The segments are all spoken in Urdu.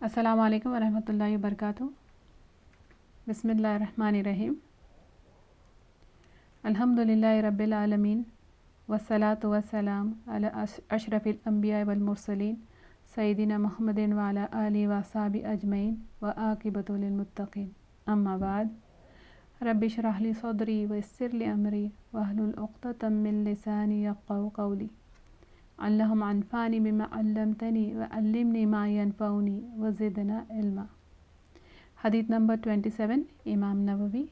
السلام علیکم ورحمۃ اللہ وبرکاتہ۔ بسم اللہ الرحمن الرحیم۔ الحمد للہ رب العالمین والصلاة والسلام علی اشرف الانبیاء والمرسلین سیدنا محمد وعلی آلہ وصحبہ اجمعین وعاقبۃ للمتقین، اما بعد۔ رب اشرح لی صدری ویسر لی امری واحلل عقدۃ من لسانی یفقہوا قولی۔ اللہم انفعنی بما علمتنی وعلمنی ما ینفعنی وزدنا علما۔ حدیث نمبر 27، امام نووی۔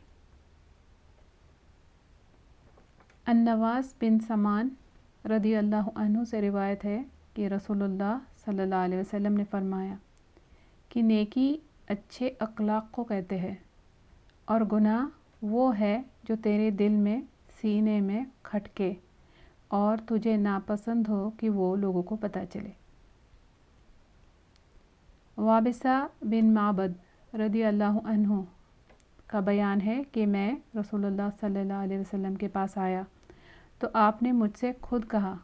النواس بن سمان رضی اللہ عنہ سے روایت ہے کہ رسول اللہ صلی اللہ علیہ وسلم نے فرمایا کہ نیکی اچھے اخلاق کو کہتے ہیں، اور گناہ وہ ہے جو تیرے دل میں سینے میں کھٹکے اور تجھے ناپسند ہو کہ وہ لوگوں کو پتہ چلے۔ وابصہ بن معبد رضی اللہ عنہ کا بیان ہے کہ میں رسول اللہ صلی اللہ علیہ وسلم کے پاس آیا تو آپ نے مجھ سے خود کہا،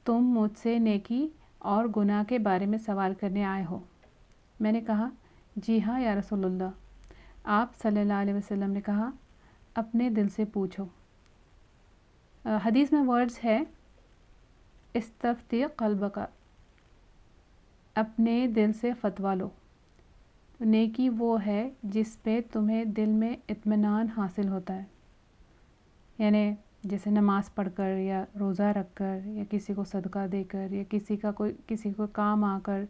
تم مجھ سے نیکی اور گناہ کے بارے میں سوال کرنے آئے ہو؟ میں نے کہا، جی ہاں یا رسول اللہ۔ آپ صلی اللہ علیہ وسلم نے کہا، اپنے دل سے پوچھو۔ حدیث میں ورڈز ہے استفتی قلبک، اپنے دل سے فتویٰ لو۔ نیکی وہ ہے جس پہ تمہیں دل میں اطمینان حاصل ہوتا ہے، یعنی جیسے نماز پڑھ کر یا روزہ رکھ کر یا کسی کو صدقہ دے کر یا کسی کو کام آ کر،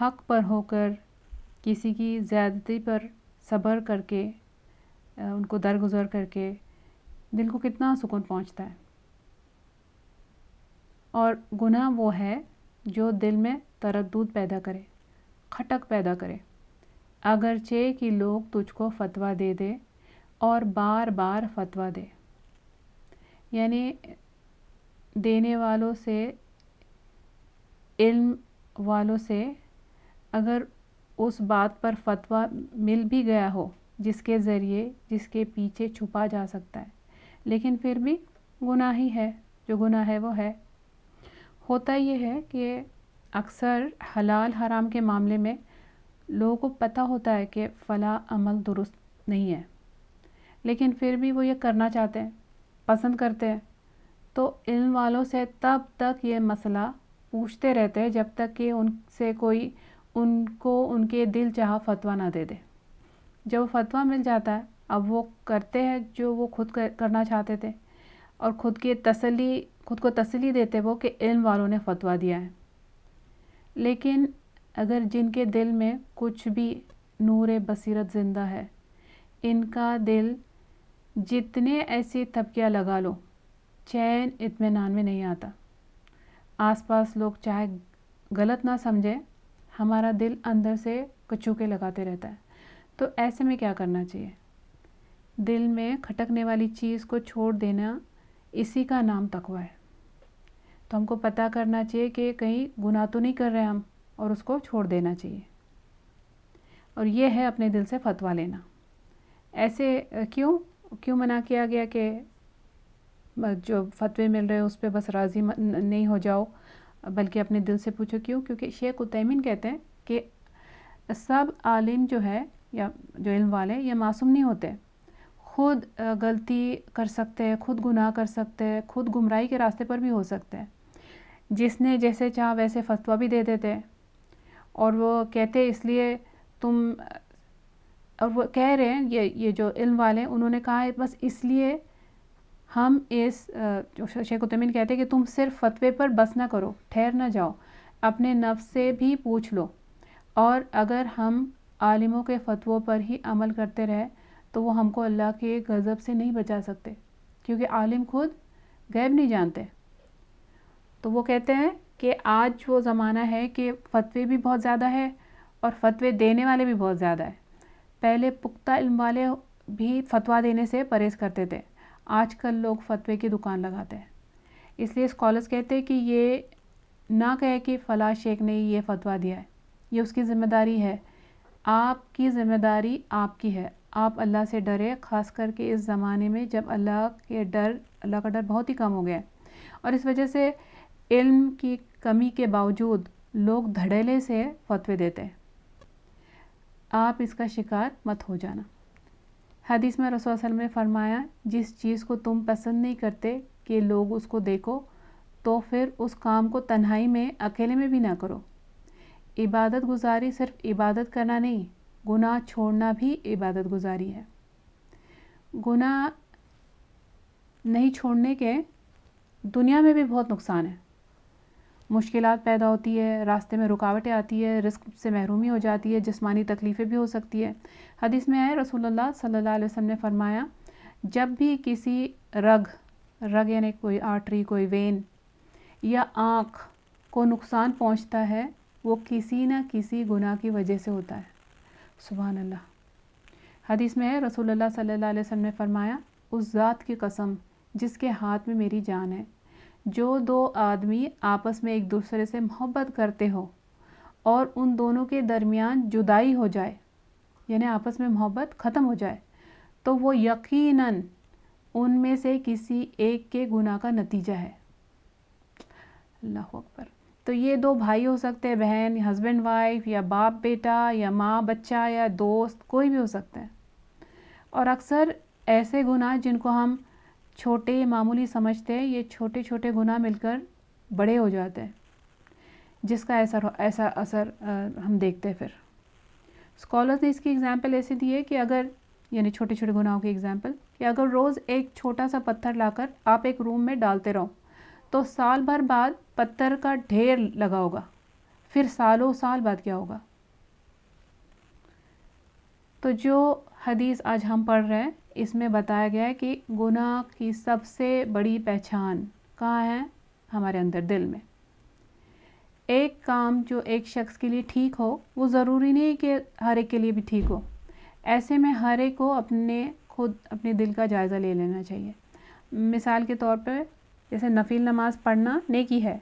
حق پر ہو کر، کسی کی زیادتی پر صبر کر کے، ان کو درگزر کر کے دل کو کتنا سکون پہنچتا ہے۔ اور گناہ وہ ہے جو دل میں تردد پیدا کرے، کھٹک پیدا کرے، اگرچہ کہ لوگ تجھ کو فتویٰ دے دے اور بار بار فتویٰ دے، یعنی دینے والوں سے، علم والوں سے اگر اس بات پر فتویٰ مل بھی گیا ہو جس کے ذریعے، جس کے پیچھے چھپا جا سکتا ہے، لیکن پھر بھی گناہ ہی ہے، جو گناہ ہے وہ ہے۔ ہوتا یہ ہے کہ اکثر حلال حرام کے معاملے میں لوگوں کو پتہ ہوتا ہے کہ فلاں عمل درست نہیں ہے، لیکن پھر بھی وہ یہ کرنا چاہتے ہیں، پسند کرتے ہیں، تو علم والوں سے تب تک یہ مسئلہ پوچھتے رہتے ہیں جب تک کہ ان سے کوئی ان کو ان کے دل چاہا فتویٰ نہ دے دے۔ جب وہ فتویٰ مل جاتا ہے، اب وہ کرتے ہیں جو وہ خود کرنا چاہتے تھے، اور خود کو تسلی دیتے وہ کہ علم والوں نے فتویٰ دیا ہے۔ لیکن اگر جن کے دل میں کچھ بھی نور بصیرت زندہ ہے، ان کا دل جتنے ایسی تھپکیاں لگا لو، چین اطمینان میں نہیں آتا۔ آس پاس لوگ چاہے غلط نہ سمجھیں، ہمارا دل اندر سے کچوکے لگاتے رہتا ہے۔ تو ایسے میں کیا کرنا چاہیے؟ دل میں کھٹکنے والی چیز کو چھوڑ دینا، اسی کا نام تقویٰ ہے۔ تو ہم کو پتہ کرنا چاہیے کہ کہیں گناہ تو نہیں کر رہے ہم، اور اس کو چھوڑ دینا چاہیے۔ اور یہ ہے اپنے دل سے فتویٰ لینا۔ ایسے کیوں منع کیا گیا کہ جو فتوے مل رہے ہیں اس پہ بس راضی نہیں ہو جاؤ، بلکہ اپنے دل سے پوچھو؟ کیونکہ شیخ عثیمین کہتے ہیں کہ سب عالم جو ہے یا جو علم والے، یہ معصوم نہیں ہوتے، خود غلطی کر سکتے ہیں، خود گناہ کر سکتے ہیں، خود گمراہی کے راستے پر بھی ہو سکتے ہیں۔ جس نے جیسے چاہا ویسے فتویٰ بھی دے دیتے ہیں، اور وہ کہتے اس لیے اور وہ کہہ رہے ہیں، یہ جو علم والے ہیں انہوں نے کہا ہے بس اس لیے ہم جو شیخ عثیمین کہتے ہیں کہ تم صرف فتوے پر بس نہ کرو، ٹھہر نہ جاؤ، اپنے نفس سے بھی پوچھ لو، اور اگر ہم عالموں کے فتووں پر ہی عمل کرتے رہے تو وہ ہم کو اللہ کے غضب سے نہیں بچا سکتے، کیونکہ عالم خود غیب نہیں جانتے۔ تو وہ کہتے ہیں کہ آج وہ زمانہ ہے کہ فتوے بھی بہت زیادہ ہے اور فتوے دینے والے بھی بہت زیادہ ہیں۔ پہلے پختہ علم والے بھی فتویٰ دینے سے پرہیز کرتے تھے، آج کل لوگ فتوے کی دکان لگاتے ہیں۔ اس لیے اسکالرز کہتے ہیں کہ یہ نہ کہے کہ فلاں شیخ نے یہ فتویٰ دیا ہے، یہ اس کی ذمہ داری ہے۔ آپ کی ذمہ داری آپ کی ہے، آپ اللہ سے ڈرے، خاص کر کے اس زمانے میں جب اللہ کا ڈر بہت ہی کم ہو گیا ہے، اور اس وجہ سے علم کی کمی کے باوجود لوگ دھڑیلے سے فتوے دیتے ہیں۔ آپ اس کا شکار مت ہو جانا۔ حدیث میں رسول صلی اللہ علیہ وسلم نے فرمایا جس چیز کو تم پسند نہیں کرتے کہ لوگ اس کو دیکھو تو پھر اس کام کو تنہائی میں اکیلے میں بھی نہ کرو۔ عبادت گزاری صرف عبادت کرنا نہیں، گناہ چھوڑنا بھی عبادت گزاری ہے۔ گناہ نہیں چھوڑنے کے دنیا میں بھی بہت نقصان ہے، مشکلات پیدا ہوتی ہے، راستے میں رکاوٹیں آتی ہے، رزق سے محرومی ہو جاتی ہے، جسمانی تکلیفیں بھی ہو سکتی ہے۔ حدیث میں ہے رسول اللہ صلی اللہ علیہ وسلم نے فرمایا جب بھی کسی رگ یعنی کوئی آرٹری، کوئی وین یا آنکھ کو نقصان پہنچتا ہے وہ کسی نہ کسی گناہ کی وجہ سے ہوتا ہے۔ سبحان اللہ۔ حدیث میں ہے رسول اللہ صلی اللہ علیہ وسلم نے فرمایا اس ذات کی قسم جس کے ہاتھ میں میری جان ہے، جو دو آدمی آپس میں ایک دوسرے سے محبت کرتے ہو اور ان دونوں کے درمیان جدائی ہو جائے، یعنی آپس میں محبت ختم ہو جائے، تو وہ یقیناً ان میں سے کسی ایک کے گناہ کا نتیجہ ہے۔ اللہ اکبر۔ تو یہ دو بھائی ہو سکتے ہیں، بہن، ہسبینڈ وائف، یا باپ بیٹا، یا ماں بچہ، یا دوست، کوئی بھی ہو سکتا ہے۔ اور اکثر ایسے گناہ جن کو ہم چھوٹے معمولی سمجھتے ہیں، یہ چھوٹے چھوٹے گناہ مل کر بڑے ہو جاتے ہیں، جس کا ایسا اثر ہم دیکھتے ہیں۔ پھر اسکالرز نے اس کی اگزامپل ایسی دی ہے کہ اگر یعنی چھوٹے چھوٹے گناہوں کی اگزامپل کہ اگر روز ایک چھوٹا سا پتھر لا کر آپ ایک روم میں ڈالتے رہو تو سال بھر بعد پتھر کا ڈھیر لگا ہوگا، پھر سالوں سال بعد کیا ہوگا؟ تو جو حدیث آج ہم پڑھ رہے ہیں اس میں بتایا گیا ہے کہ گناہ کی سب سے بڑی پہچان کہاں ہے؟ ہمارے اندر، دل میں۔ ایک کام جو ایک شخص کے لیے ٹھیک ہو وہ ضروری نہیں کہ ہر ایک کے لیے بھی ٹھیک ہو۔ ایسے میں ہر ایک کو اپنے دل کا جائزہ لے لینا چاہیے۔ مثال کے طور پہ جیسے نفل نماز پڑھنا نیکی ہے،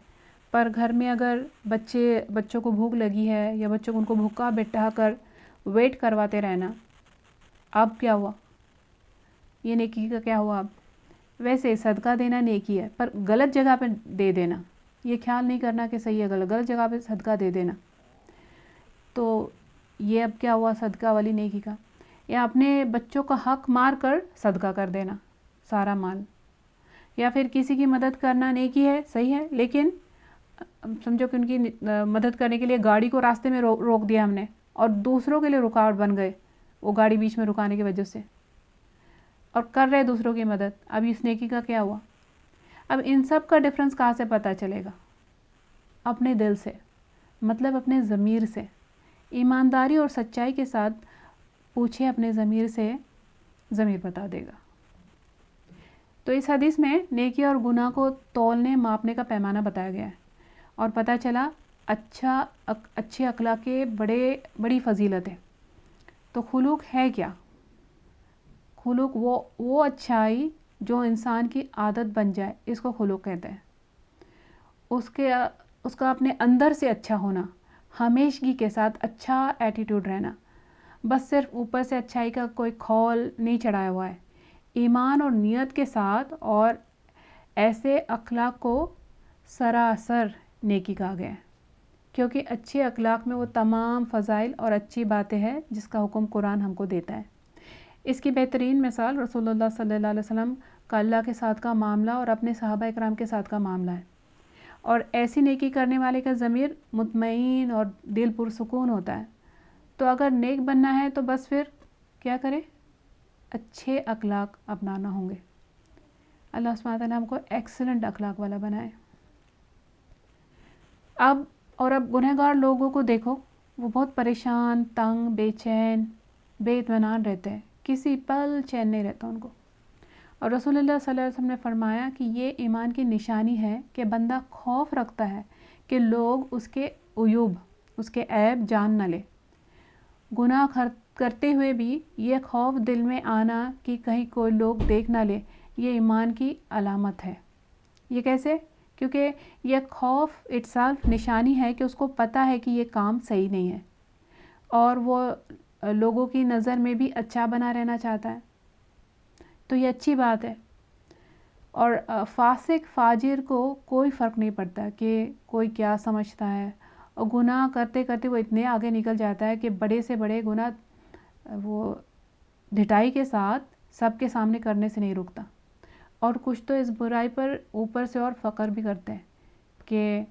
پر گھر میں اگر بچوں کو بھوک لگی ہے یا بچوں کو ان کو بھوکا بٹھا کر ویٹ کرواتے رہنا، اب کیا ہوا؟ یہ نیکی کا کیا ہوا؟ اب ویسے صدقہ دینا نیکی ہے، پر غلط جگہ پہ دے دینا، یہ خیال نہیں کرنا کہ صحیح ہے غلط جگہ پہ صدقہ دے دینا، تو یہ اب کیا ہوا صدقہ والی نیکی کا؟ یا اپنے بچوں کا حق مار کر صدقہ کر دینا سارا مال، یا پھر کسی کی مدد کرنا نیکی ہے، صحیح ہے، لیکن سمجھو کہ ان کی مدد کرنے کے لیے گاڑی کو راستے میں روک دیا ہم نے اور دوسروں کے لیے رکاوٹ بن گئے وہ گاڑی بیچ میں رکانے کی وجہ سے، اور کر رہے دوسروں کی مدد، اب اس نیکی کا کیا ہوا؟ اب ان سب کا ڈفرنس کہاں سے پتہ چلے گا؟ اپنے دل سے، مطلب اپنے ضمیر سے۔ ایمانداری اور سچائی کے ساتھ پوچھے اپنے ضمیر سے، ضمیر بتا دے گا۔ تو اس حدیث میں نیکی اور گناہ کو تولنے ماپنے کا پیمانہ بتایا گیا ہے، اور پتہ چلا اچھے اخلاق کے بڑی فضیلت ہے۔ تو خلوق ہے کیا؟ خلوق وہ اچھائی جو انسان کی عادت بن جائے، اس کو خلوق کہتے ہیں۔ اس کا اپنے اندر سے اچھا ہونا، ہمیشگی کے ساتھ اچھا ایٹیٹیوڈ رہنا، بس صرف اوپر سے اچھائی کا کوئی کھول نہیں چڑھایا ہوا ہے، ایمان اور نیت کے ساتھ، اور ایسے اخلاق کو سراسر نیکی کہا گیا ہے، کیونکہ اچھے اخلاق میں وہ تمام فضائل اور اچھی باتیں ہیں جس کا حکم قرآن ہم کو دیتا ہے۔ اس کی بہترین مثال رسول اللہ صلی اللہ علیہ وسلم کا اللہ کے ساتھ کا معاملہ اور اپنے صحابہ اکرام کے ساتھ کا معاملہ ہے، اور ایسی نیکی کرنے والے کا ضمیر مطمئن اور دل پرسکون ہوتا ہے۔ تو اگر نیک بننا ہے تو بس پھر کیا کرے؟ اچھے اخلاق اپنانا ہوں گے۔ اللہ سبحانہ وتعالیٰ ہم کو ایکسلنٹ اخلاق والا بنائے۔ اب گنہگار لوگوں کو دیکھو، وہ بہت پریشان، تنگ، بے چین، بے اطمینان رہتے ہیں، کسی پل چین نہیں رہتا ان کو۔ اور رسول اللہ صلی اللہ علیہ وسلم نے فرمایا کہ یہ ایمان کی نشانی ہے کہ بندہ خوف رکھتا ہے کہ لوگ اس کے عیوب، اس کے عیب جان نہ لے۔ گناہ کرتے ہوئے بھی یہ خوف دل میں آنا کہ کہیں کوئی لوگ دیکھ نہ لے، یہ ایمان کی علامت ہے۔ یہ کیسے؟ کیونکہ یہ خوف اٹسیلف نشانی ہے کہ اس کو پتہ ہے کہ یہ کام صحیح نہیں ہے، اور وہ لوگوں کی نظر میں بھی اچھا بنا رہنا چاہتا ہے، تو یہ اچھی بات ہے۔ اور فاسق فاجر کو کوئی فرق نہیں پڑتا کہ کوئی کیا سمجھتا ہے، اور گناہ کرتے کرتے وہ اتنے آگے نکل جاتا ہے کہ بڑے سے بڑے گناہ وہ ڈھٹائی کے ساتھ سب کے سامنے کرنے سے نہیں رکتا، اور کچھ تو اس برائی پر اوپر سے اور فخر بھی کرتے ہیں کہ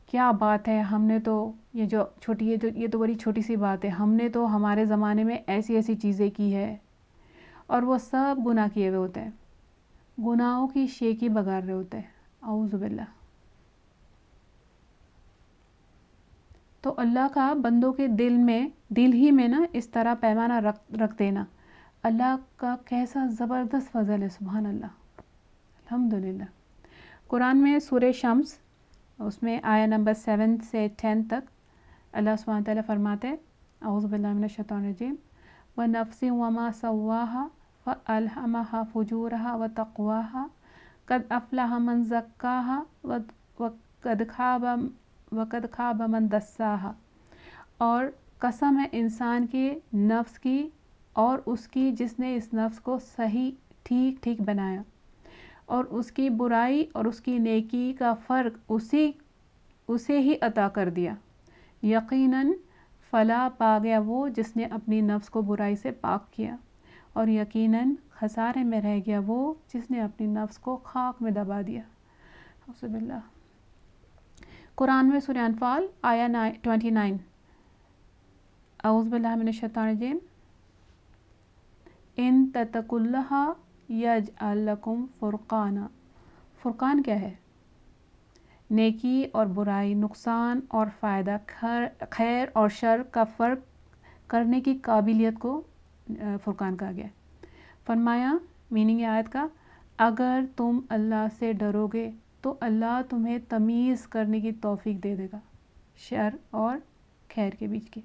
کیا بات ہے، ہم نے تو یہ تو بڑی چھوٹی سی بات ہے، ہم نے تو ہمارے زمانے میں ایسی ایسی چیزیں کی ہے، اور وہ سب گناہ کیے ہوئے ہوتے ہیں، گناہوں کی شیخی بگاڑ رہے ہوتے ہیں، اعوذ باللہ۔ تو اللہ کا بندوں کے دل ہی میں نا اس طرح پیمانہ رکھ دینا اللہ کا کیسا زبردست فضل ہے، سبحان اللہ، الحمدللہ۔ قرآن میں سورہ شمس، اس میں آیہ نمبر 7 سے 10 تک اللہ سبحانہ وتعالیٰ فرماتے ہیں، اعوذ باللہ من الشیطان الرجیم، وَنَفْسٍ وَمَا سَوَّاهَا فَأَلْهَمَهَا فُجُورَهَا وَتَقْوَاهَا قَدْ أَفْلَحَ مَنْ زَكَّاهَا وَقَدْ خَابَ مَنْ دَسَّاهَا۔ اور قسم ہے انسان کے نفس کی اور اس کی جس نے اس نفس کو صحیح ٹھیک بنایا، اور اس کی برائی اور اس کی نیکی کا فرق اسے ہی عطا کر دیا۔ یقیناً فلاح پا گیا وہ جس نے اپنی نفس کو برائی سے پاک کیا، اور یقیناً خسارے میں رہ گیا وہ جس نے اپنی نفس کو خاک میں دبا دیا۔ اعوذ باللہ۔ قرآن میں سورہ انفال آیہ 29، اعوذ باللہ من الشیطان الرجیم، ان تتقوا اللہ یجعل لکم فرقانا۔ فرقان کیا ہے؟ نیکی اور برائی، نقصان اور فائدہ، خیر اور شر کا فرق کرنے کی قابلیت کو فرقان کہا گیا۔ فرمایا میننگ آیت کا، اگر تم اللہ سے ڈرو گے تو اللہ تمہیں تمیز کرنے کی توفیق دے دے گا، شر اور خیر کے بیچ کی،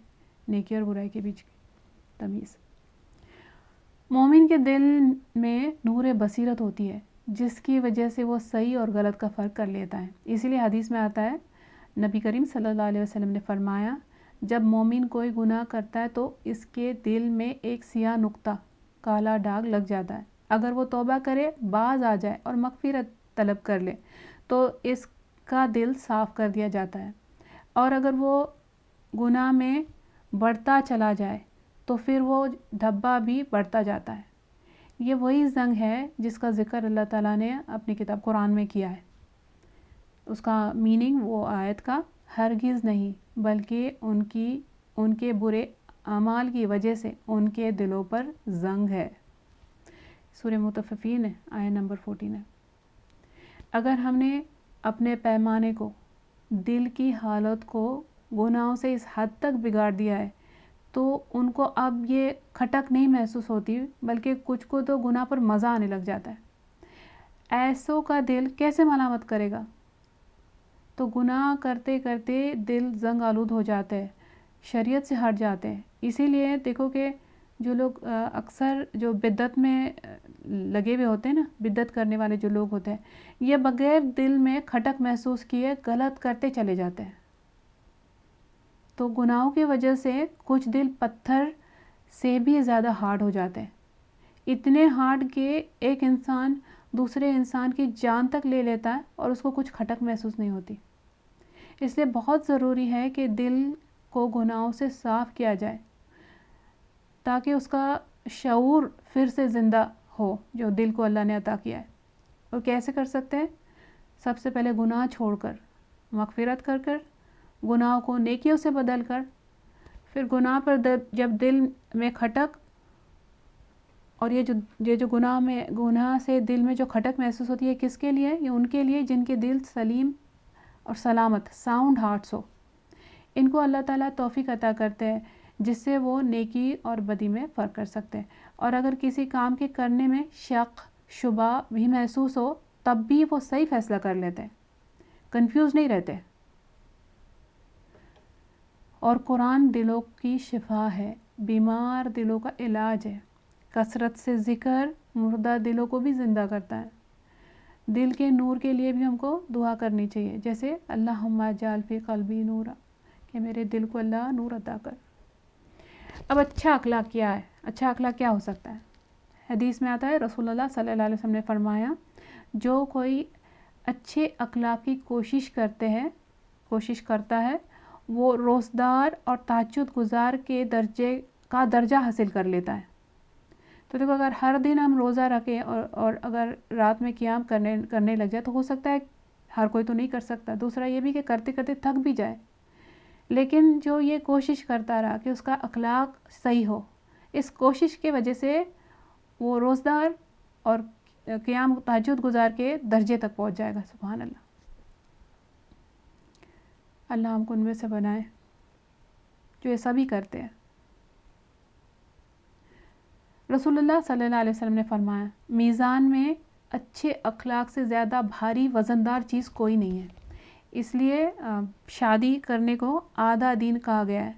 نیکی اور برائی کے بیچ کی تمیز۔ مومن کے دل میں نور بصیرت ہوتی ہے جس کی وجہ سے وہ صحیح اور غلط کا فرق کر لیتا ہے۔ اسی لیے حدیث میں آتا ہے، نبی کریم صلی اللہ علیہ وسلم نے فرمایا، جب مومن کوئی گناہ کرتا ہے تو اس کے دل میں ایک سیاہ نقطہ، کالا داغ لگ جاتا ہے۔ اگر وہ توبہ کرے، باز آ جائے اور مغفرت طلب کر لے تو اس کا دل صاف کر دیا جاتا ہے، اور اگر وہ گناہ میں بڑھتا چلا جائے تو پھر وہ دھبا بھی بڑھتا جاتا ہے۔ یہ وہی زنگ ہے جس کا ذکر اللہ تعالیٰ نے اپنی کتاب قرآن میں کیا ہے۔ اس کا میننگ وہ آیت کا ہرگز نہیں، بلکہ ان کے برے اعمال کی وجہ سے ان کے دلوں پر زنگ ہے۔ سورہ مطففین ہے، آیہ نمبر 14 ہے۔ اگر ہم نے اپنے پیمانے کو، دل کی حالت کو گناہوں سے اس حد تک بگاڑ دیا ہے تو ان کو اب یہ کھٹک نہیں محسوس ہوتی، بلکہ کچھ کو تو گناہ پر مزہ آنے لگ جاتا ہے۔ ایسوں کا دل کیسے ملامت کرے گا؟ تو گناہ کرتے کرتے دل زنگ آلود ہو جاتا ہے، شریعت سے ہٹ جاتے ہیں۔ اسی لیے دیکھو کہ جو لوگ اکثر جو بدعت میں لگے ہوئے ہوتے ہیں نا، بدعت کرنے والے جو لوگ ہوتے ہیں، یہ بغیر دل میں کھٹک محسوس کیے غلط کرتے چلے جاتے ہیں۔ تو گناہوں کی وجہ سے کچھ دل پتھر سے بھی زیادہ ہارڈ ہو جاتے ہیں، اتنے ہارڈ کہ ایک انسان دوسرے انسان کی جان تک لے لیتا ہے اور اس کو کچھ کھٹک محسوس نہیں ہوتی۔ اس لیے بہت ضروری ہے کہ دل کو گناہوں سے صاف کیا جائے تاکہ اس کا شعور پھر سے زندہ ہو جو دل کو اللہ نے عطا کیا ہے۔ اور کیسے کر سکتے ہیں؟ سب سے پہلے گناہ چھوڑ کر، مغفرت کر گناہوں کو نیکیوں سے بدل کر، پھر گناہ پر جب دل میں کھٹک، اور یہ جو گناہ سے دل میں جو کھٹک محسوس ہوتی ہے، کس کے لیے؟ یہ ان کے لیے جن کے دل سلیم اور سلامت، ساؤنڈ ہارٹس ہو۔ ان کو اللہ تعالیٰ توفیق عطا کرتے ہیں جس سے وہ نیکی اور بدی میں فرق کر سکتے ہیں۔ اور اگر کسی کام کے کرنے میں شک شبہ بھی محسوس ہو تب بھی وہ صحیح فیصلہ کر لیتے ہیں، کنفیوز نہیں رہتے۔ اور قرآن دلوں کی شفا ہے، بیمار دلوں کا علاج ہے۔ کثرت سے ذکر مردہ دلوں کو بھی زندہ کرتا ہے۔ دل کے نور کے لیے بھی ہم کو دعا کرنی چاہیے، جیسے اللہم اجعل فی قلبی نورا، کہ میرے دل کو اللہ نور عطا کر۔ اب اچھا اخلاق کیا ہے؟ اچھا اخلاق کیا ہو سکتا ہے؟ حدیث میں آتا ہے، رسول اللہ صلی اللہ علیہ وسلم نے فرمایا، جو کوئی اچھے اخلاق کی کوشش کرتا ہے وہ روزدار اور تہجد گزار کے درجہ حاصل کر لیتا ہے. تو دیکھو اگر ہر دن ہم روزہ رکھیں اور اگر رات میں قیام کرنے لگ جائے تو ہو سکتا ہے ہر کوئی تو نہیں کر سکتا. دوسرا یہ بھی کہ کرتے کرتے تھک بھی جائے, لیکن جو یہ کوشش کرتا رہا کہ اس کا اخلاق صحیح ہو, اس کوشش کی وجہ سے وہ روزدار اور قیام تہجد گزار کے درجے تک پہنچ جائے گا. سبحان اللہ. اللہ ہم کو ان میں سے بنائے جو یہ سبھی کرتے ہیں. رسول اللہ صلی اللہ علیہ وسلم نے فرمایا, میزان میں اچھے اخلاق سے زیادہ بھاری وزندار چیز کوئی نہیں ہے. اس لیے شادی کرنے کو آدھا دین کہا گیا ہے.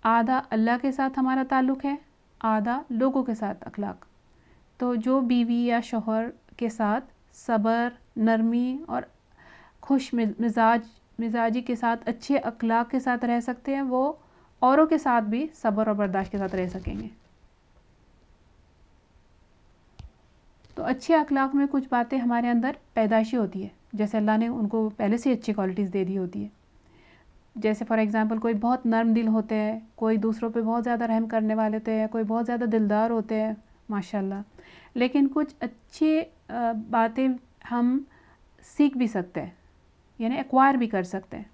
آدھا اللہ کے ساتھ ہمارا تعلق ہے, آدھا لوگوں کے ساتھ اخلاق. تو جو بیوی یا شوہر کے ساتھ صبر, نرمی اور خوش مزاجی کے ساتھ اچھے اخلاق کے ساتھ رہ سکتے ہیں, وہ اوروں کے ساتھ بھی صبر اور برداشت کے ساتھ رہ سکیں گے. تو اچھے اخلاق میں کچھ باتیں ہمارے اندر پیدائشی ہوتی ہے, جیسے اللہ نے ان کو پہلے سے اچھی کوالٹیز دے دی ہوتی ہے. جیسے فار ایگزامپل کوئی بہت نرم دل ہوتے ہیں, کوئی دوسروں پہ بہت زیادہ رحم کرنے والے ہوتے ہیں, کوئی بہت زیادہ دلدار ہوتے ہیں ماشاء اللہ. لیکن کچھ اچھی باتیں ہم سیکھ بھی سکتے ہیں, یعنی ایکوائر بھی کر سکتے ہیں.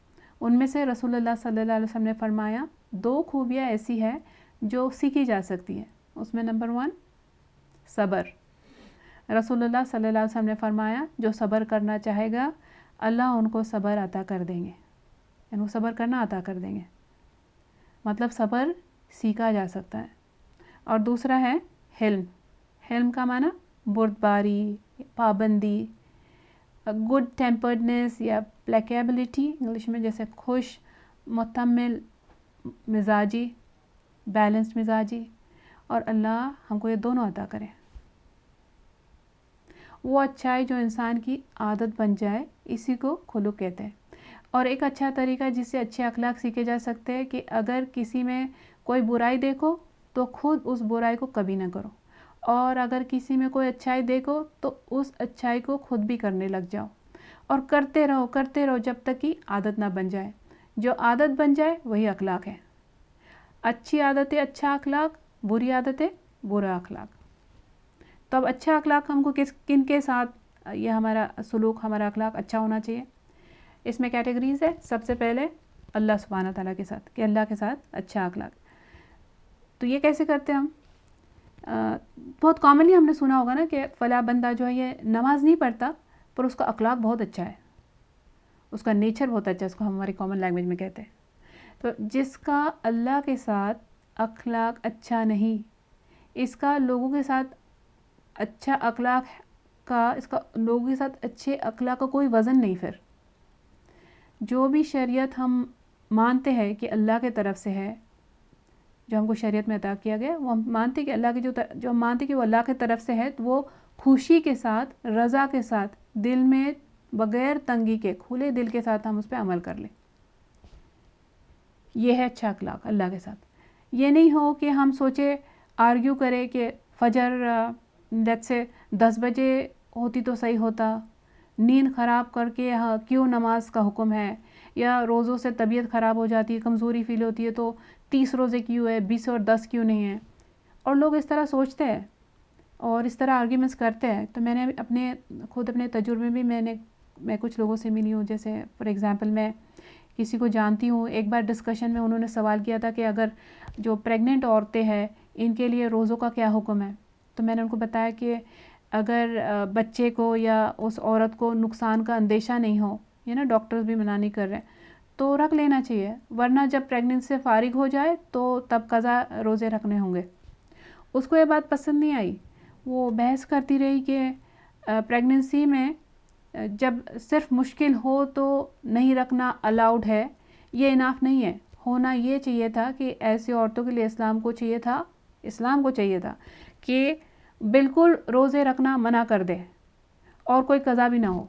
ان میں سے رسول اللہ صلی اللہ علیہ وسلم نے فرمایا 2 خوبیاں ایسی ہیں جو سیکھی جا سکتی ہیں. اس میں نمبر 1 صبر. رسول اللہ صلی اللہ علیہ وسلم نے فرمایا جو صبر کرنا چاہے گا اللہ ان کو صبر عطا کر دیں گے, یعنی وہ صبر کرنا عطا کر دیں گے. مطلب صبر سیکھا جا سکتا ہے. اور دوسرا ہے حلم. حلم کا معنی بردباری, پابندی, گڈ ٹیمپرڈنس یا پلیکیبلٹی انگلش میں, جیسے خوش, متحمل مزاجی, بیلنسڈ مزاجی. اور اللہ ہم کو یہ دونوں عطا کرے. وہ اچھائی جو انسان کی عادت بن جائے اسی کو خلق کہتے ہیں. اور ایک اچھا طریقہ جس سے اچھے اخلاق سیکھے جا سکتے ہیں کہ اگر کسی میں کوئی برائی دیکھو تو خود اس برائی کو کبھی نہ کرو, اور اگر کسی میں کوئی اچھائی دیکھو تو اس اچھائی کو خود بھی کرنے لگ جاؤ, اور کرتے رہو جب تک کہ عادت نہ بن جائے. جو عادت بن جائے وہی اخلاق ہے. اچھی عادتیں اچھا اخلاق, بری عادتیں برا اخلاق. تو اب اچھا اخلاق ہم کو کن کے ساتھ یہ ہمارا سلوک, ہمارا اخلاق اچھا ہونا چاہیے. اس میں کیٹیگریز ہے. سب سے پہلے اللہ سبحانہ تعالیٰ کے ساتھ, کہ اللہ کے ساتھ اچھا اخلاق. تو یہ کیسے کرتے ہیں ہم؟ بہت کامنلی ہم نے سنا ہوگا نا کہ فلاں بندہ جو ہے یہ نماز نہیں پڑھتا پر اس کا اخلاق بہت اچھا ہے, اس کا نیچر بہت اچھا ہے, اس کو ہماری کامن لینگویج میں کہتے ہیں. تو جس کا اللہ کے ساتھ اخلاق اچھا نہیں, اس کا لوگوں کے ساتھ اچھا اخلاق کا, اس کا لوگوں کے ساتھ اچھے اخلاق کا کوئی وزن نہیں. پھر جو بھی شریعت ہم مانتے ہیں کہ اللہ کے طرف سے ہے, جو ہم کو شریعت میں عطا کیا گیا, وہ ہم مانتے کہ اللہ کی جو ہم مانتے کہ وہ اللہ کی طرف سے ہے, تو وہ خوشی کے ساتھ, رضا کے ساتھ, دل میں بغیر تنگی کے, کھلے دل کے ساتھ ہم اس پہ عمل کر لیں. یہ ہے اچھا اخلاق اللہ کے ساتھ. یہ نہیں ہو کہ ہم سوچے, آرگیو کرے کہ فجر لیٹس سے 10 بجے ہوتی تو صحیح ہوتا, نیند خراب کر کے کیوں نماز کا حکم ہے, یا روزوں سے طبیعت خراب ہو جاتی ہے, کمزوری فیل ہوتی ہے تو 30 روزے کیوں ہے, 20 اور 10 کیوں نہیں ہیں. اور لوگ اس طرح سوچتے ہیں اور اس طرح آرگیومنٹس کرتے ہیں. تو میں نے خود اپنے تجربے بھی میں کچھ لوگوں سے ملی ہوں. جیسے فار ایگزامپل میں کسی کو جانتی ہوں, ایک بار ڈسکشن میں انہوں نے سوال کیا تھا کہ اگر جو پریگننٹ عورتیں ہیں ان کے لیے روزوں کا کیا حکم ہے. تو میں نے ان کو بتایا کہ اگر بچے کو یا اس عورت کو نقصان کا اندیشہ نہیں ہو, یہ نا ڈاکٹرز بھی منع نہیں کر رہے, تو رکھ لینا چاہیے, ورنہ جب پریگننسی سے فارغ ہو جائے تو تب قضا روزے رکھنے ہوں گے. اس کو یہ بات پسند نہیں آئی. وہ بحث کرتی رہی کہ پریگننسی میں جب صرف مشکل ہو تو نہیں رکھنا الاؤڈ ہے, یہ اناف نہیں ہے. ہونا یہ چاہیے تھا کہ ایسی عورتوں کے لیے اسلام کو چاہیے تھا کہ بالکل روزے رکھنا منع کر دے اور کوئی قضا بھی نہ ہو.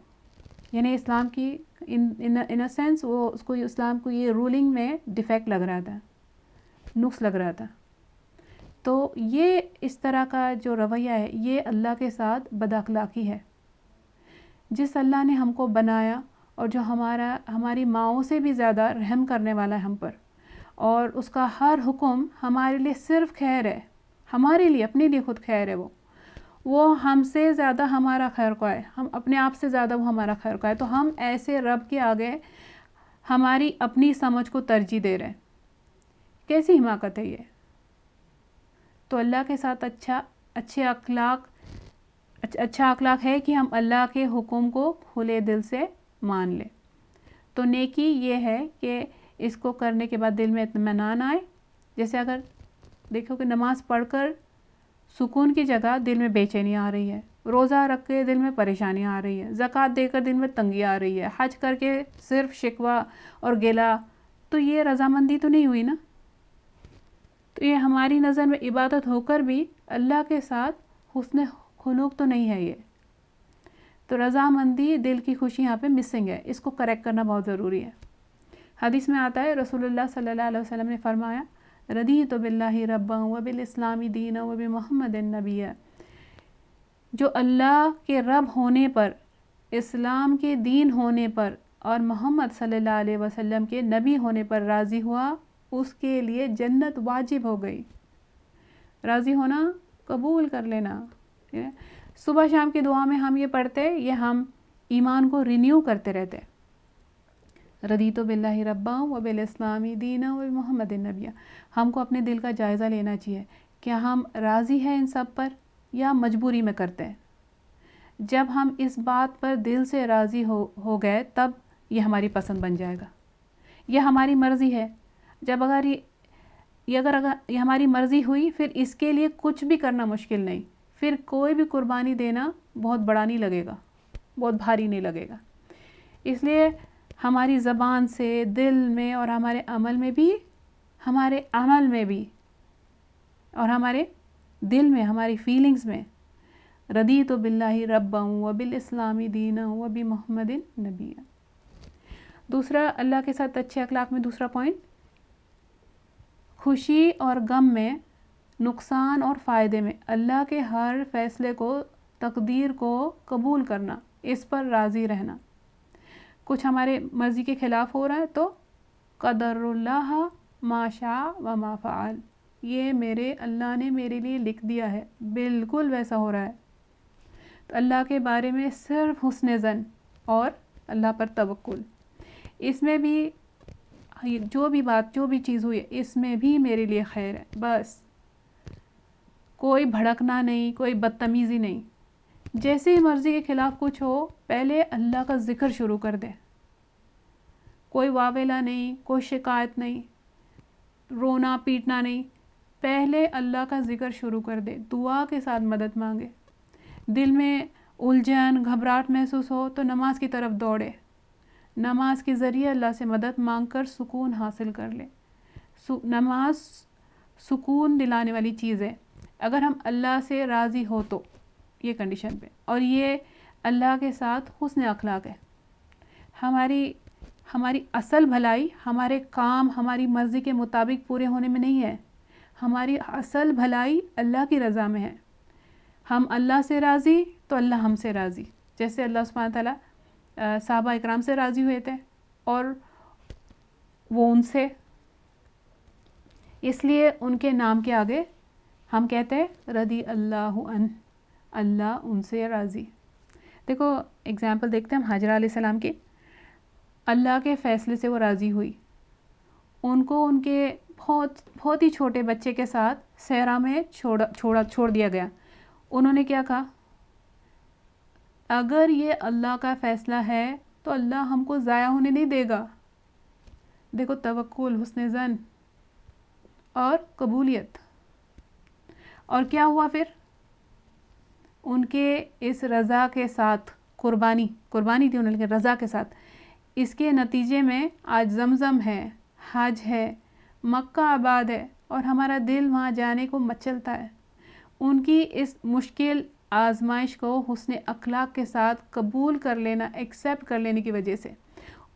یعنی اسلام کی ان اے سینس وہ اس کو اسلام کو یہ رولنگ میں ڈیفیکٹ لگ رہا تھا, نقص لگ رہا تھا. تو یہ اس طرح کا جو رویہ ہے یہ اللہ کے ساتھ بد اخلاقی ہے. جس اللہ نے ہم کو بنایا اور جو ہماری ماؤں سے بھی زیادہ رحم کرنے والا ہے ہم پر، اور اس کا ہر حکم ہمارے لیے صرف خیر ہے، ہمارے لیے، اپنے لیے خود خیر ہے، وہ ہم سے زیادہ ہمارا خیر خواہ ہے، ہم اپنے آپ سے زیادہ وہ ہمارا خیر خواہ ہے، تو ہم ایسے رب کے آگے ہماری اپنی سمجھ کو ترجیح دے رہے ہیں، کیسی حماقت ہے یہ؟ تو اللہ کے ساتھ اچھا اخلاق ہے کہ ہم اللہ کے حکم کو کھلے دل سے مان لیں۔ تو نیکی یہ ہے کہ اس کو کرنے کے بعد دل میں اطمینان آئے، جیسے اگر دیکھو کہ نماز پڑھ کر سکون کی جگہ دل میں بے چینی آ رہی ہے، روزہ رکھ کے دل میں پریشانی آ رہی ہے، زکوٰۃ دے کر دل میں تنگی آ رہی ہے، حج کر کے صرف شکوہ اور گلہ، تو یہ رضامندی تو نہیں ہوئی نا؟ تو یہ ہماری نظر میں عبادت ہو کر بھی اللہ کے ساتھ حسن خلوق تو نہیں ہے یہ۔ تو رضامندی، دل کی خوشی یہاں پہ مسنگ ہے، اس کو کریکٹ کرنا بہت ضروری ہے۔ حدیث میں آتا ہے، رسول اللہ صلی اللہ علیہ وسلم نے فرمایا، رضیت باللہ ربا وبالاسلام دینا وبمحمد نبیا، جو اللہ کے رب ہونے پر، اسلام کے دین ہونے پر اور محمد صلی اللہ علیہ وسلم کے نبی ہونے پر راضی ہوا، اس کے لیے جنت واجب ہو گئی۔ راضی ہونا، قبول کر لینا۔ صبح شام کی دعا میں ہم یہ پڑھتے، یہ ہم ایمان کو رینیو کرتے رہتے، رضیت باللہ ربا وبالاسلام دینا وبمحمد نبیا۔ ہم کو اپنے دل کا جائزہ لینا چاہیے، کیا ہم راضی ہیں ان سب پر یا مجبوری میں کرتے ہیں؟ جب ہم اس بات پر دل سے راضی ہو گئے تب یہ ہماری پسند بن جائے گا، یہ ہماری مرضی ہے۔ جب اگر یہ ہماری مرضی ہوئی، پھر اس کے لیے کچھ بھی کرنا مشکل نہیں، پھر کوئی بھی قربانی دینا بہت بڑا نہیں لگے گا، بہت بھاری نہیں لگے گا۔ اس لیے ہماری زبان سے، دل میں اور ہمارے عمل میں بھی اور ہمارے دل میں، ہماری فیلنگز میں، رضیت باللہ ربا وبالاسلام دینا وبمحمد نبیا۔ دوسرا، اللہ کے ساتھ اچھے اخلاق میں دوسرا پوائنٹ، خوشی اور غم میں، نقصان اور فائدے میں اللہ کے ہر فیصلے کو، تقدیر کو قبول کرنا، اس پر راضی رہنا۔ کچھ ہمارے مرضی کے خلاف ہو رہا ہے تو قدر اللہ ما شاء و ما فعل، یہ اللہ نے میرے لیے لکھ دیا ہے، بالکل ویسا ہو رہا ہے۔ تو اللہ کے بارے میں صرف حسن ظن اور اللہ پر توکل، اس میں بھی جو بھی چیز ہوئی ہے، اس میں بھی میرے لیے خیر ہے، بس کوئی بھڑکنا نہیں، کوئی بدتمیزی نہیں۔ جیسے ہی مرضی کے خلاف کچھ ہو، پہلے اللہ کا ذکر شروع کر دے، کوئی واویلا نہیں، کوئی شکایت نہیں، رونا پیٹنا نہیں، پہلے اللہ کا ذکر شروع کر دے، دعا کے ساتھ مدد مانگے۔ دل میں الجھن، گھبراہٹ محسوس ہو تو نماز کی طرف دوڑے، نماز کے ذریعے اللہ سے مدد مانگ کر سکون حاصل کر لے۔ نماز سکون دلانے والی چیز ہے، اگر ہم اللہ سے راضی ہو تو، یہ کنڈیشن پہ، اور یہ اللہ کے ساتھ حسن اخلاق ہے۔ ہماری اصل بھلائی ہمارے کام ہماری مرضی کے مطابق پورے ہونے میں نہیں ہے، ہماری اصل بھلائی اللہ کی رضا میں ہے۔ ہم اللہ سے راضی تو اللہ ہم سے راضی، جیسے اللہ سبحانہ تعالیٰ صحابہ اکرام سے راضی ہوئے تھے اور وہ ان سے، اس لیے ان کے نام کے آگے ہم کہتے ہیں رضی اللہ عنہ، اللہ ان سے راضی۔ دیکھو اگزامپل دیکھتے ہیں ہم حاجرہ علیہ السلام کی، اللہ کے فیصلے سے وہ راضی ہوئی، ان کو ان کے بہت ہی چھوٹے بچے کے ساتھ صحرا میں چھوڑ دیا گیا۔ انہوں نے کیا کہا؟ اگر یہ اللہ کا فیصلہ ہے تو اللہ ہم کو ضائع ہونے نہیں دے گا۔ دیکھو توکل، حسن ظن اور قبولیت۔ اور کیا ہوا پھر؟ ان کے اس رضا کے ساتھ قربانی تھی انہوں نے، رضا کے ساتھ، اس کے نتیجے میں آج زمزم ہے، حج ہے، مکہ آباد ہے، اور ہمارا دل وہاں جانے کو مچلتا ہے۔ ان کی اس مشکل آزمائش کو حسن اخلاق کے ساتھ قبول کر لینا، ایکسیپٹ کر لینے کی وجہ سے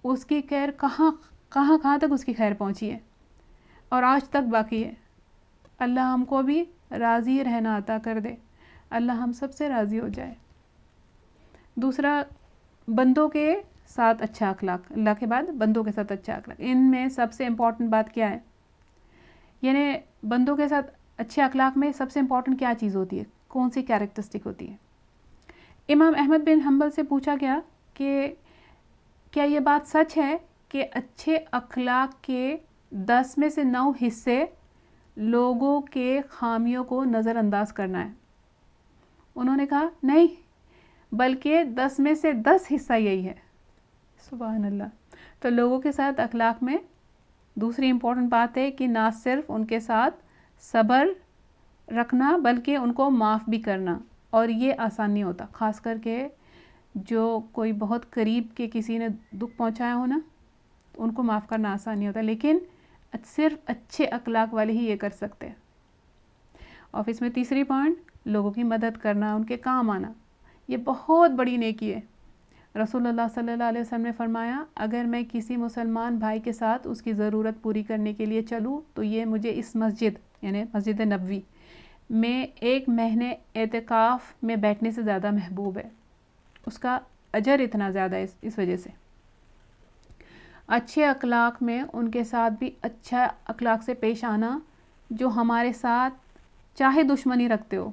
اس کی خیر کہاں تک اس کی خیر پہنچی ہے اور آج تک باقی ہے۔ اللہ ہم کو بھی راضی رہنا عطا کر دے، اللہ ہم سب سے راضی ہو جائے۔ دوسرا، بندوں کے ساتھ اچھا اخلاق، اللہ کے بعد بندوں کے ساتھ اچھا اخلاق، ان میں سب سے امپورٹنٹ بات کیا ہے؟ یعنی بندوں کے ساتھ اچھے اخلاق میں سب سے امپورٹنٹ کیا چیز ہوتی ہے، کون سی کیریکٹرسٹک ہوتی ہے؟ امام احمد بن حنبل سے پوچھا گیا کہ کیا یہ بات سچ ہے کہ اچھے اخلاق کے 10 میں سے 9 حصے لوگوں کے خامیوں کو نظر انداز کرنا ہے؟ انہوں نے کہا نہیں، بلکہ 10 میں سے 10 حصہ یہی ہے۔ سبحان اللہ۔ تو لوگوں کے ساتھ اخلاق میں دوسری امپورٹنٹ بات ہے کہ نہ صرف ان کے ساتھ صبر رکھنا بلکہ ان کو معاف بھی کرنا، اور یہ آسان نہیں ہوتا، خاص کر کے جو کوئی بہت قریب کے کسی نے دکھ پہنچایا ہو نا، ان کو معاف کرنا آسان نہیں ہوتا، لیکن صرف اچھے اخلاق والے ہی یہ کر سکتے ہیں۔ اور اس میں تیسری پوائنٹ، لوگوں کی مدد کرنا، ان کے کام آنا، یہ بہت بڑی نیکی ہے۔ رسول اللہ صلی اللہ علیہ وسلم نے فرمایا، اگر میں کسی مسلمان بھائی کے ساتھ اس کی ضرورت پوری کرنے کے لیے چلوں تو یہ مجھے اس مسجد یعنی مسجد نبوی میں 1 مہینے اعتکاف میں بیٹھنے سے زیادہ محبوب ہے۔ اس کا اجر اتنا زیادہ ہے اس وجہ سے۔ اچھے اخلاق میں ان کے ساتھ بھی اچھا اخلاق سے پیش آنا جو ہمارے ساتھ چاہے دشمنی رکھتے ہو،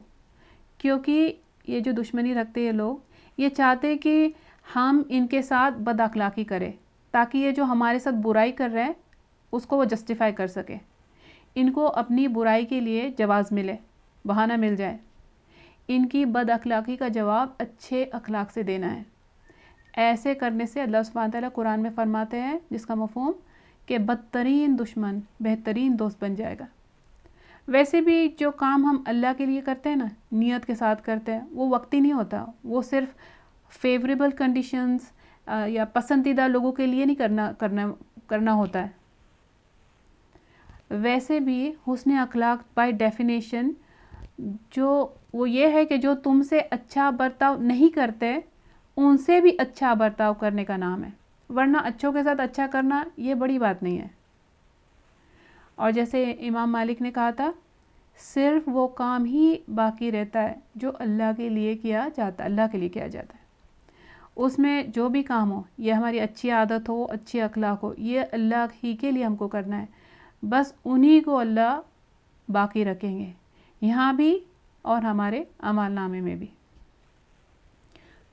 کیونکہ یہ جو دشمنی رکھتے ہیں لوگ، یہ چاہتے کہ ہم ان کے ساتھ بد اخلاقی کریں تاکہ یہ جو ہمارے ساتھ برائی کر رہے ہیں اس کو وہ جسٹیفائی کر سکے، ان کو اپنی برائی کے لیے جواز ملے، بہانہ مل جائے۔ ان کی بد اخلاقی کا جواب اچھے اخلاق سے دینا ہے۔ ایسے کرنے سے اللہ سبحانہ تعالیٰ قرآن میں فرماتے ہیں، جس کا مفہوم کہ بدترین دشمن بہترین دوست بن جائے گا۔ ویسے بھی جو کام ہم اللہ کے لیے کرتے ہیں نا، نیت کے ساتھ کرتے ہیں، وہ وقتی نہیں ہوتا، وہ صرف فیوریبل کنڈیشنز یا پسندیدہ لوگوں کے لیے نہیں کرنا ہوتا ہے۔ ویسے بھی حسن اخلاق بائی ڈیفینیشن جو وہ یہ ہے کہ جو تم سے اچھا برتاؤ نہیں کرتے ان سے بھی اچھا برتاؤ کرنے کا نام ہے، ورنہ اچھوں کے ساتھ اچھا کرنا یہ بڑی بات نہیں ہے۔ اور جیسے امام مالک نے کہا تھا، صرف وہ کام ہی باقی رہتا ہے جو اللہ کے لیے کیا جاتا ہے، اس میں جو بھی کام ہو، یہ ہماری اچھی عادت ہو، اچھے اخلاق ہو، یہ اللہ ہی کے لیے ہم کو کرنا ہے، بس انہی کو اللہ باقی رکھیں گے، یہاں بھی اور ہمارے اعمال نامے میں بھی۔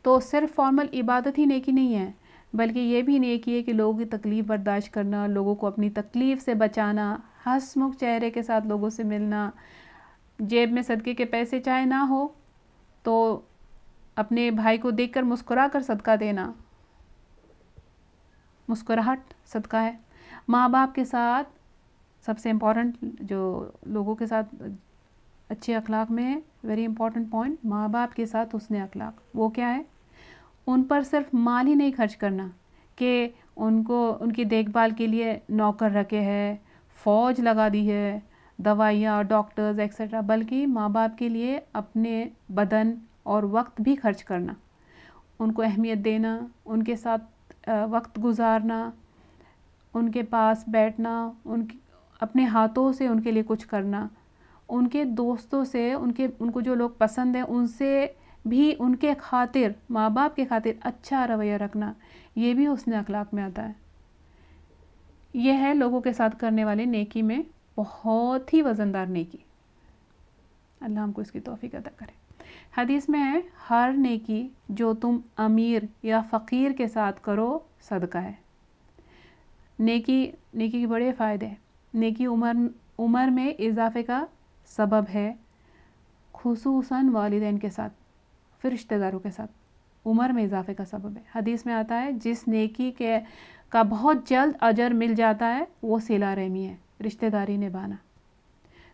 تو صرف فارمل عبادت ہی نیکی نہیں ہے، بلکہ یہ بھی نیکی ہے کہ لوگوں کی تکلیف برداشت کرنا، لوگوں کو اپنی تکلیف سے بچانا، ہنس مکھ چہرے کے ساتھ لوگوں سے ملنا، جیب میں صدقے کے پیسے چاہے نہ ہو تو اپنے بھائی کو دیکھ کر مسکرا کر صدقہ دینا، مسکراہٹ صدقہ ہے۔ ماں باپ کے ساتھ سب سے امپورٹنٹ جو لوگوں کے ساتھ اچھے اخلاق میں ویری امپورٹنٹ پوائنٹ، ماں باپ کے ساتھ حسن اخلاق، وہ کیا ہے؟ ان پر صرف مال ہی نہیں خرچ کرنا کہ ان کی دیکھ بھال کے لیے نوکر رکھے ہے، فوج لگا دی ہے، دوائیاں، ڈاکٹرز ایکسیٹرا، بلکہ ماں باپ کے لیے اپنے بدن اور وقت بھی خرچ کرنا، ان کو اہمیت دینا، ان کے ساتھ وقت گزارنا، ان کے پاس بیٹھنا، اپنے ہاتھوں سے ان کے لیے کچھ کرنا، ان کے دوستوں سے ان کو جو لوگ پسند ہیں ان سے بھی ان کے خاطر، ماں باپ کے خاطر اچھا رویہ رکھنا، یہ بھی حسن اخلاق میں آتا ہے۔ یہ ہے لوگوں کے ساتھ کرنے والے نیکی میں بہت ہی وزندار نیکی۔ اللہ ہم کو اس کی توفیق عطا کرے۔ حدیث میں ہے، ہر نیکی جو تم امیر یا فقیر کے ساتھ کرو صدقہ ہے۔ نیکی کے بڑے فائدے ہیں۔ نیکی عمر میں اضافے کا سبب ہے، خصوصاً والدین کے ساتھ، پھر رشتہ داروں کے ساتھ عمر میں اضافے کا سبب ہے۔ حدیث میں آتا ہے، جس نیکی کا بہت جلد اجر مل جاتا ہے وہ صلہ رحمی ہے، رشتہ داری نبھانا۔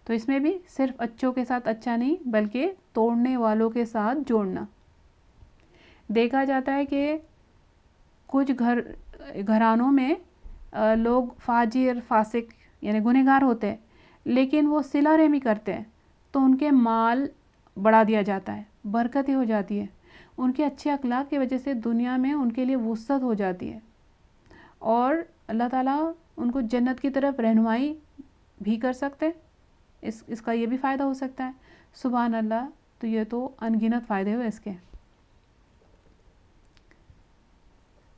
تو اس میں بھی صرف اچھوں کے ساتھ اچھا نہیں بلکہ توڑنے والوں کے ساتھ جوڑنا۔ دیکھا جاتا ہے کہ کچھ گھرانوں میں لوگ فاجر، فاسق یعنی گنہگار ہوتے ہیں، لیکن وہ صلہ رحمی کرتے ہیں تو ان کے مال بڑھا دیا جاتا ہے، برکتیں ہو جاتی ہے، ان کے اچھے اخلاق کی وجہ سے دنیا میں ان کے لیے وسعت ہو جاتی ہے، اور اللہ تعالیٰ ان کو جنت کی طرف رہنمائی بھی کر سکتے ہیں۔ اس کا یہ بھی فائدہ ہو سکتا ہے۔ سبحان اللہ، تو یہ تو ان گنت فائدے ہوئے اس کے۔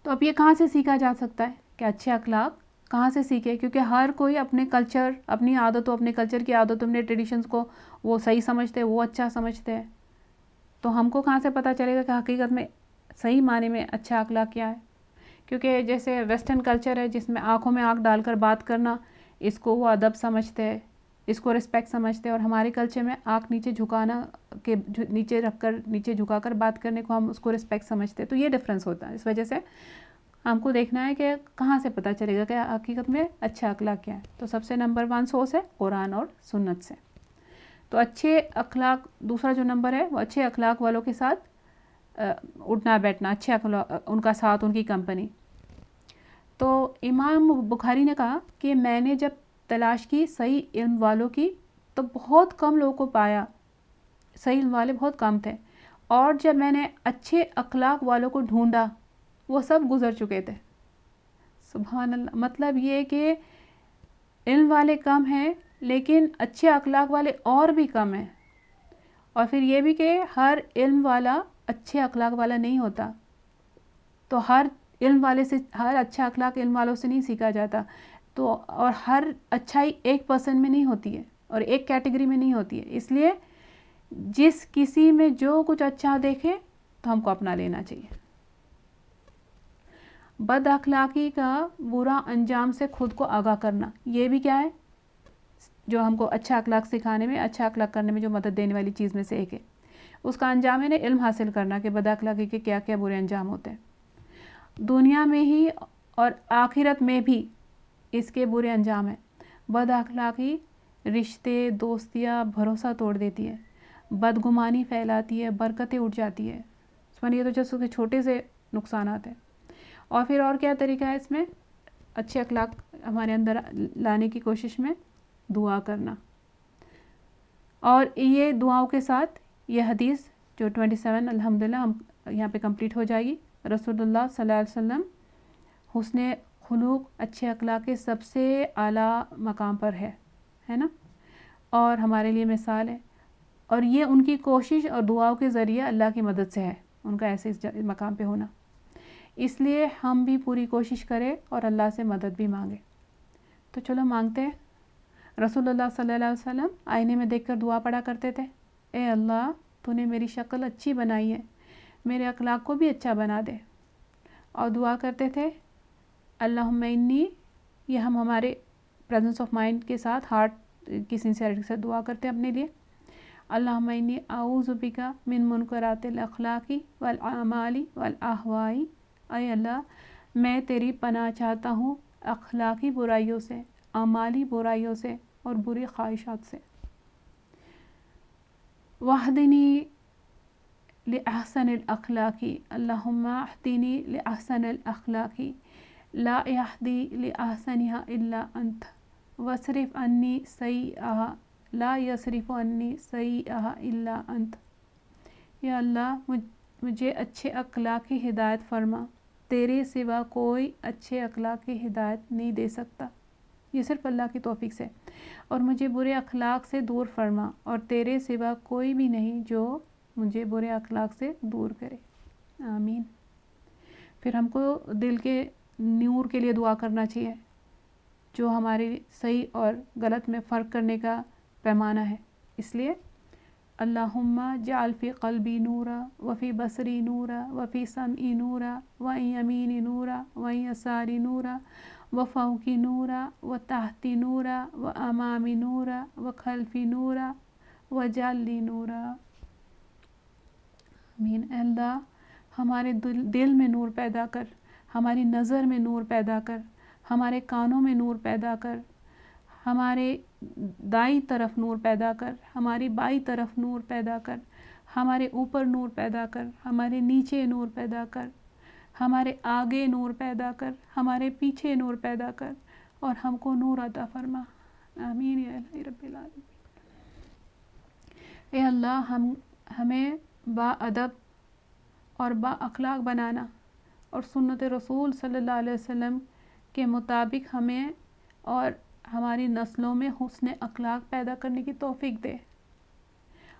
تو اب یہ کہاں سے سیکھا جا سکتا ہے کہ اچھے اخلاق کہاں سے سیکھے؟ کیونکہ ہر کوئی اپنے کلچر، اپنی عادتوں، اپنے کلچر کی عادتوں، اپنے ٹریڈیشنز کو وہ صحیح سمجھتے ہیں، وہ اچھا سمجھتے ہیں. تو ہم کو کہاں سے پتہ چلے گا کہ حقیقت میں صحیح معنی میں اچھا اخلاق کیا ہے؟ کیونکہ جیسے ویسٹرن کلچر ہے جس میں آنکھوں میں آنکھ ڈال کر بات کرنا، اس کو وہ ادب سمجھتے ہیں، اس کو رسپیکٹ سمجھتے ہیں. اور ہمارے کلچر میں آنکھ نیچے جھکانا، کہ نیچے رکھ کر، نیچے جھکا کر بات کرنے کو ہم اس کو رسپیکٹ سمجھتے ہیں. تو یہ ڈفرینس ہوتا ہے. اس وجہ سے ہم کو دیکھنا ہے کہ کہاں سے پتہ چلے گا کہ حقیقت میں اچھا اخلاق کیا ہے. تو سب سے نمبر 1 سورس ہے قرآن اور سنت سے. تو اچھے اخلاق، دوسرا جو نمبر ہے وہ اچھے اخلاق والوں کے ساتھ اٹھنا بیٹھنا، اچھے اخلاق، ان کا ساتھ، ان کی کمپنی. تو امام بخاری نے کہا کہ میں نے جب تلاش کی صحیح علم والوں کی تو بہت کم لوگوں کو پایا، صحیح علم والے بہت کم تھے. اور جب میں نے اچھے اخلاق والوں کو ڈھونڈا وہ سب گزر چکے تھے. سبحان اللہ. مطلب یہ کہ علم والے کم ہیں لیکن اچھے اخلاق والے اور بھی کم ہیں. اور پھر یہ بھی کہ ہر علم والا اچھے اخلاق والا نہیں ہوتا. تو ہر علم والے سے، ہر اچھا اخلاق علم والوں سے نہیں سیکھا جاتا. تو اور ہر اچھائی ایک پرسن میں نہیں ہوتی ہے اور ایک کیٹیگری میں نہیں ہوتی ہے. اس لیے جس کسی میں جو کچھ اچھا دیکھے تو ہم کو اپنا لینا چاہیے. بد اخلاقی کا برا انجام سے خود کو آگاہ کرنا، یہ بھی کیا ہے جو ہم کو اچھا اخلاق سکھانے میں، اچھا اخلاق کرنے میں جو مدد دینے والی چیز میں سے ایک ہے. اس کا انجام ہے علم حاصل کرنا کہ بد اخلاقی کے کیا کیا برے انجام ہوتے ہیں. دنیا میں ہی اور آخرت میں بھی اس کے برے انجام ہیں. بد اخلاقی رشتے، دوستیاں، بھروسہ توڑ دیتی ہے، بدگمانی پھیلاتی ہے، برکتیں اٹھ جاتی ہے. یہ تو جیسے کہ چھوٹے سے نقصانات ہیں. اور پھر اور کیا طریقہ ہے اس میں اچھے اخلاق ہمارے اندر لانے کی کوشش میں؟ دعا کرنا. اور یہ دعاؤں کے ساتھ یہ حدیث جو 27 الحمدللہ ہم یہاں پہ کمپلیٹ ہو جائے گی. رسول اللہ صلی اللہ علیہ وسلم حسن خلوق، اچھے اخلاق کے سب سے اعلیٰ مقام پر ہے نا، اور ہمارے لیے مثال ہے. اور یہ ان کی کوشش اور دعاؤں کے ذریعے اللہ کی مدد سے ہے ان کا ایسے اس مقام پہ ہونا. اس لیے ہم بھی پوری کوشش کریں اور اللہ سے مدد بھی مانگیں. تو چلو مانگتے ہیں. رسول اللہ صلی اللہ علیہ وسلم آئینے میں دیکھ کر دعا پڑھا کرتے تھے، اے اللہ تو نے میری شکل اچھی بنائی ہے، میرے اخلاق کو بھی اچھا بنا دے. اور دعا کرتے تھے اللہم انی، یہ ہم ہمارے پریزنس آف مائنڈ کے ساتھ، ہارٹ کی سنسیئرٹی سے دعا کرتے ہیں اپنے لیے. اللہم انی اعوذ بک من منکرات الاخلاق والاعمال والاہواء. اے اللہ میں تیری پناہ چاہتا ہوں اخلاقی برائیوں سے، اعمالی برائیوں سے اور بری خواہشات سے. واہدنی لأحسن الاخلاق، اللہم اہدنی لأحسن الاخلاق لا یہدی لأحسنها الا انت واصرف عنی سیئہا لا یصرف عنی سیئہا الا انت. یا اللہ مجھے اچھے اخلاق کی ہدایت فرما، تیرے سوا کوئی اچھے اخلاق کی ہدایت نہیں دے سکتا، یہ صرف اللہ کی توفیق سے. اور مجھے برے اخلاق سے دور فرما، اور تیرے سوا کوئی بھی نہیں جو مجھے برے اخلاق سے دور کرے. آمین. پھر ہم کو دل کے نور کے لیے دعا کرنا چاہیے جو ہمارے صحیح اور غلط میں فرق کرنے کا پیمانہ ہے. اس لیے اللہم جعل فی قلبی نورا وفی بصری نورا وفی سمعی نورا وعن یمینی نورا وعن یساری نورا وفوقی نورا وتحتی نورا وامامی نورا وخلفی نورا وجعل لی نورا. آمین. اے اللہ ہمارے دل میں نور پیدا کر، ہماری نظر میں نور پیدا کر، ہمارے کانوں میں نور پیدا کر، ہمارے دائیں طرف نور پیدا کر، ہماری بائیں طرف نور پیدا کر، ہمارے اوپر نور پیدا کر، ہمارے نیچے نور پیدا کر، ہمارے آگے نور پیدا کر، ہمارے پیچھے نور پیدا کر، اور ہم کو نور عطا فرما. آمین یا الہ رب العالمین. اے اللہ ہمیں با ادب اور با اخلاق بنانا، اور سنت رسول صلی اللہ علیہ وسلم کے مطابق ہمیں اور ہماری نسلوں میں حسن اخلاق پیدا کرنے کی توفیق دے.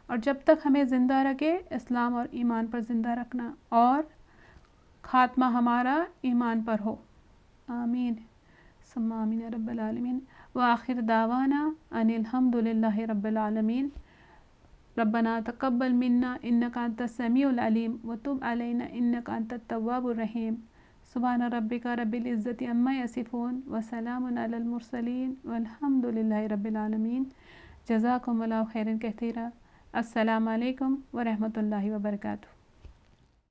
اور جب تک ہمیں زندہ رکھے اسلام اور ایمان پر زندہ رکھنا، اور خاتمہ ہمارا ایمان پر ہو، آمین ثم آمین یا رب العالمین۔ وآخر دعوانا ان الحمد للہ رب العالمین۔ ربنا تقبل منا انک انت السمیع العلیم وتب علینا انک انت التواب الرحیم۔ سبحان ربک رب العزة عما یصفون وسلام علی المرسلین والحمد للہ رب العالمین۔ جزاکم اللہ خیرا کثیرا۔ السلام علیکم ورحمۃ اللہ وبرکاتہ۔